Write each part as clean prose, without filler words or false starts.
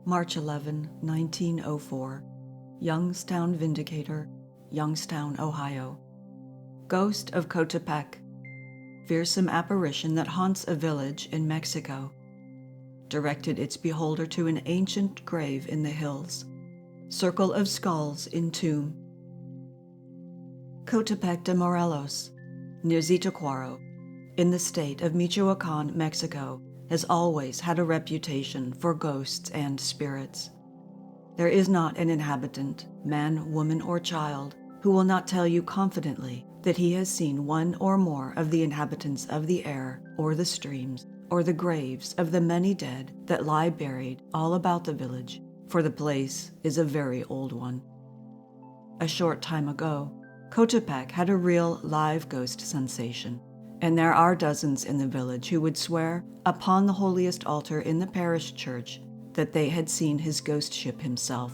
March 11, 1904, Youngstown Vindicator, Youngstown, Ohio. Ghost of Coatepec, fearsome apparition that haunts a village in Mexico. Directed its beholder to an ancient grave in the hills. Circle of skulls in tomb. Coatepec de Morelos, near Zitácuaro, in the state of Michoacán, Mexico, has always had a reputation for ghosts and spirits. There is not an inhabitant, man, woman, or child, who will not tell you confidently that he has seen one or more of the inhabitants of the air, or the streams, or the graves of the many dead that lie buried all about the village, for the place is a very old one. A short time ago, Coatepec had a real live ghost sensation, and there are dozens in the village who would swear upon the holiest altar in the parish church that they had seen his ghost ship himself.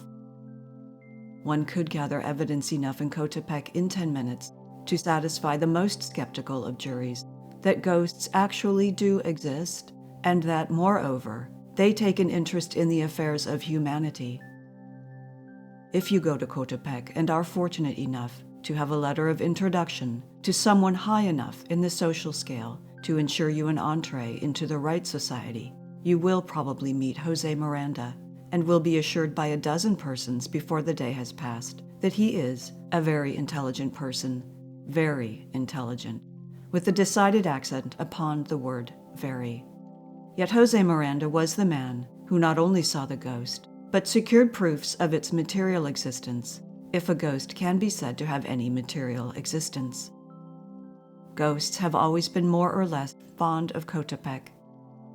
One could gather evidence enough in Coatepec in 10 minutes to satisfy the most skeptical of juries that ghosts actually do exist, and that, moreover, they take an interest in the affairs of humanity. If you go to Coatepec and are fortunate enough to have a letter of introduction to someone high enough in the social scale to ensure you an entree into the right society, you will probably meet Jose Miranda, and will be assured by a dozen persons before the day has passed that he is a very intelligent person, very intelligent, with a decided accent upon the word very. Yet Jose Miranda was the man who not only saw the ghost, but secured proofs of its material existence, if a ghost can be said to have any material existence. Ghosts have always been more or less fond of Coatepec.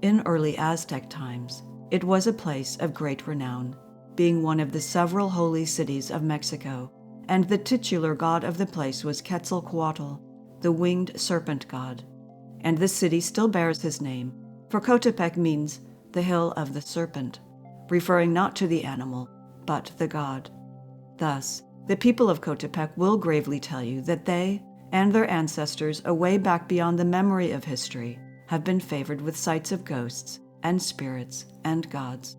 In early Aztec times, it was a place of great renown, being one of the several holy cities of Mexico, and the titular god of the place was Quetzalcoatl, the winged serpent god, and the city still bears his name, for Coatepec means the hill of the serpent, referring not to the animal, but the god. Thus, the people of Coatepec will gravely tell you that they and their ancestors away back beyond the memory of history have been favored with sights of ghosts and spirits and gods.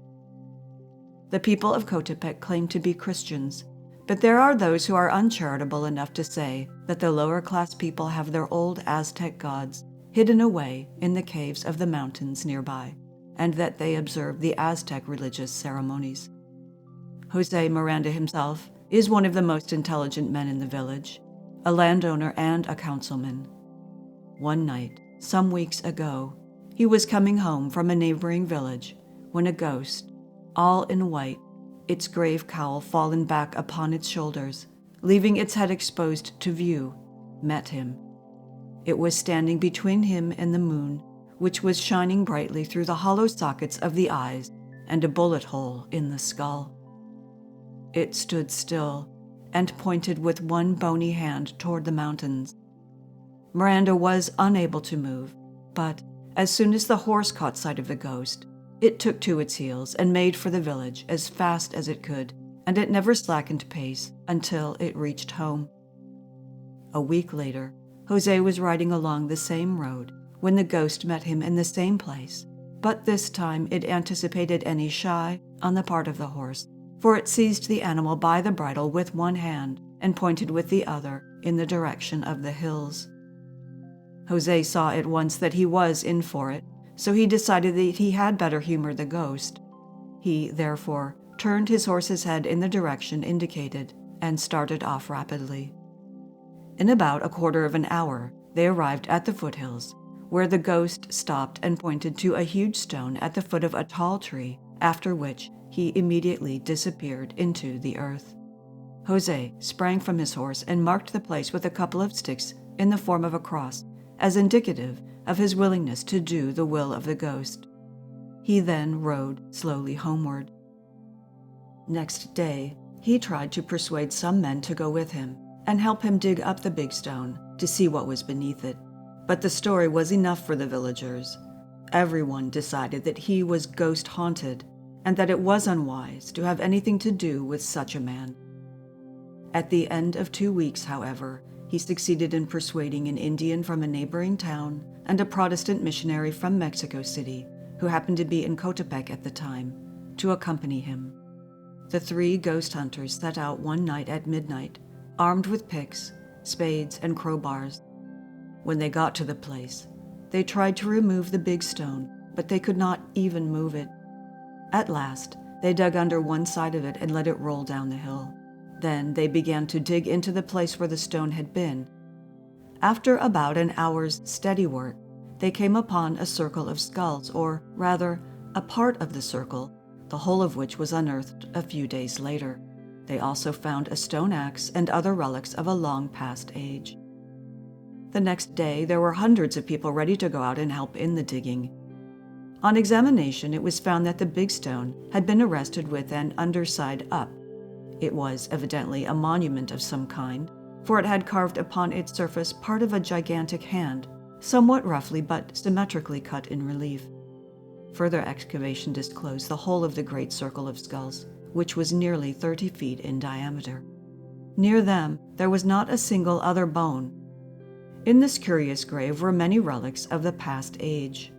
The people of Coatepec claim to be Christians, but there are those who are uncharitable enough to say that the lower class people have their old Aztec gods hidden away in the caves of the mountains nearby, and that they observe the Aztec religious ceremonies. Jose Miranda himself is one of the most intelligent men in the village, a landowner and a councilman. One night, some weeks ago, he was coming home from a neighboring village when a ghost, all in white, its grave cowl fallen back upon its shoulders, leaving its head exposed to view, met him. It was standing between him and the moon, which was shining brightly through the hollow sockets of the eyes and a bullet hole in the skull. It stood still and pointed with one bony hand toward the mountains. Miranda was unable to move, but as soon as the horse caught sight of the ghost, it took to its heels and made for the village as fast as it could, and it never slackened pace until it reached home. A week later, Jose was riding along the same road when the ghost met him in the same place, but this time it anticipated any shy on the part of the horse, for it seized the animal by the bridle with one hand and pointed with the other in the direction of the hills. Jose saw at once that he was in for it, so he decided that he had better humor the ghost. He, therefore, turned his horse's head in the direction indicated and started off rapidly. In about a quarter of an hour, they arrived at the foothills, where the ghost stopped and pointed to a huge stone at the foot of a tall tree, after which he immediately disappeared into the earth. Jose sprang from his horse and marked the place with a couple of sticks in the form of a cross, as indicative of his willingness to do the will of the ghost. He then rode slowly homeward. Next day, he tried to persuade some men to go with him and help him dig up the big stone to see what was beneath it. But the story was enough for the villagers. Everyone decided that he was ghost-haunted and that it was unwise to have anything to do with such a man. At the end of 2 weeks, however, he succeeded in persuading an Indian from a neighboring town and a Protestant missionary from Mexico City, who happened to be in Coatepec at the time, to accompany him. The 3 ghost hunters set out one night at midnight, armed with picks, spades, and crowbars. When they got to the place, they tried to remove the big stone, but they could not even move it. At last, they dug under one side of it and let it roll down the hill. Then they began to dig into the place where the stone had been. After about an hour's steady work, they came upon a circle of skulls, or rather, a part of the circle, the whole of which was unearthed a few days later. They also found a stone axe and other relics of a long past age. The next day, there were hundreds of people ready to go out and help in the digging. On examination, it was found that the big stone had been arrested with an underside up. It was evidently a monument of some kind, for it had carved upon its surface part of a gigantic hand, somewhat roughly but symmetrically cut in relief. Further excavation disclosed the whole of the great circle of skulls, which was nearly 30 feet in diameter. Near them, there was not a single other bone. In this curious grave were many relics of the past age.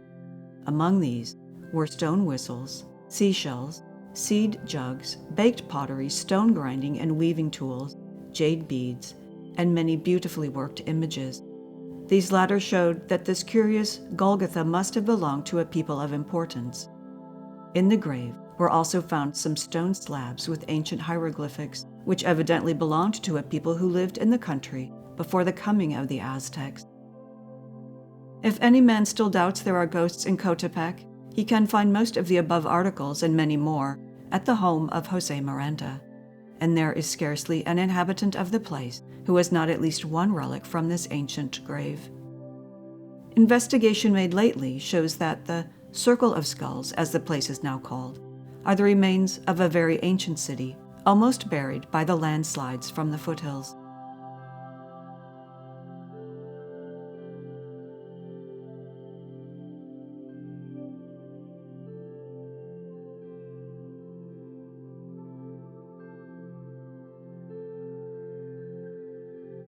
Among these were stone whistles, seashells, seed jugs, baked pottery, stone grinding and weaving tools, jade beads, and many beautifully worked images. These latter showed that this curious Golgotha must have belonged to a people of importance. In the grave were also found some stone slabs with ancient hieroglyphics, which evidently belonged to a people who lived in the country before the coming of the Aztecs. If any man still doubts there are ghosts in Coatepec, he can find most of the above articles and many more at the home of Jose Miranda, and there is scarcely an inhabitant of the place who has not at least one relic from this ancient grave. Investigation made lately shows that the Circle of Skulls, as the place is now called, are the remains of a very ancient city, almost buried by the landslides from the foothills.